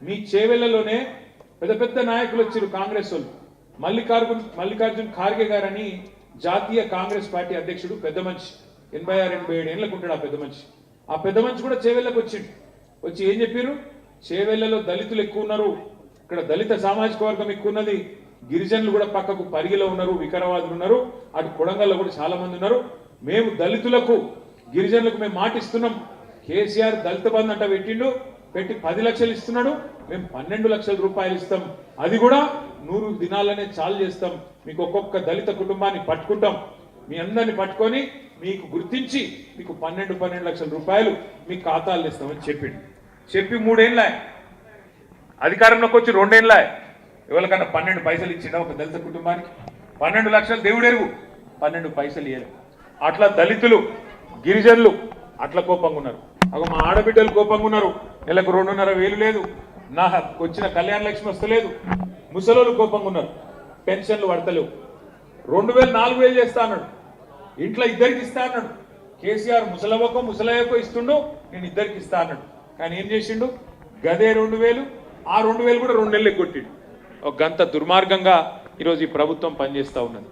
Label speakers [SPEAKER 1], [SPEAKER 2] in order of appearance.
[SPEAKER 1] మీ చేవెళ్లలోనే పెద్ద పెద్ద నాయకులు వచ్చారు కాంగ్రెస్ వాళ్ళు. మల్లికార్జున్ ఖార్గే గారని జాతీయ కాంగ్రెస్ పార్టీ అధ్యక్షుడు, పెద్ద మనిషి, 86-87 ఏళ్ళకు ఉంటాడు ఆ పెద్ద మనిషి. ఆ పెద్ద మనిషి కూడా చేవెళ్ళకు వచ్చిండు. వచ్చి ఏం చెప్పారు, చేవెళ్లలో దళితులు ఎక్కువ ఉన్నారు, ఇక్కడ దళిత సామాజిక వర్గం ఎక్కువ ఉన్నది, గిరిజనులు కూడా పక్కకు పరిగిలో ఉన్నారు, వికారాబాద్లు ఉన్నారు, అటు కొడంగల్లో కూడా చాలా మంది ఉన్నారు. మేము దళితులకు గిరిజనులకు మేము మాటిస్తున్నాం, కేసీఆర్ దళిత బంధు అంట పెట్టి 10 లక్షలు ఇస్తున్నాడు, మేము 12 లక్షల రూపాయలు ఇస్తాం, అది కూడా 100 దినాలనే చాలు చేస్తాం, మీకు ఒక్కొక్క దళిత కుటుంబాన్ని పట్టుకుంటాం, మీ అందరిని పట్టుకొని మీకు గుర్తించి మీకు 12 లక్షల రూపాయలు మీ ఖాతాలు ఇస్తామని చెప్పి 3 ఏళ్ళ అధికారంలోకి వచ్చి 2 ఏళ్ళ ఎవరికన్నా 12 పైసలు ఇచ్చిండా ఒక దళిత కుటుంబానికి? 12 లక్షలు దేవుడెరుగు, 12 పైసలు ఇవ్వలేదు. అట్లా దళితులు గిరిజనులు అట్లా కోపంగా ఉన్నారు. అగో మా ఆడబిడ్డలు కోపంగా ఉన్నారు, నెలకు 2,500 లేదు, నా వచ్చిన కళ్యాణ లక్ష్మి వస్తలేదు. ముసలోళ్ళు కోపంగా ఉన్నారు, పెన్షన్లు పడతలేవు, 2,000 4,000 చేస్తా అన్నాడు, ఇంట్లో ఇద్దరికి ఇస్తా అన్నాడు. కేసీఆర్ ముసలయ్యకో ఇస్తుండు, నేను ఇద్దరికి ఇస్తా అన్నాడు. కానీ ఏం చేసిండు, గదే 2,000, ఆ 2,000 కూడా 2 నెలలకు కొట్టిండు. ఒక గంత దుర్మార్గంగా ఈరోజు ఈ ప్రభుత్వం పనిచేస్తూ ఉన్నది.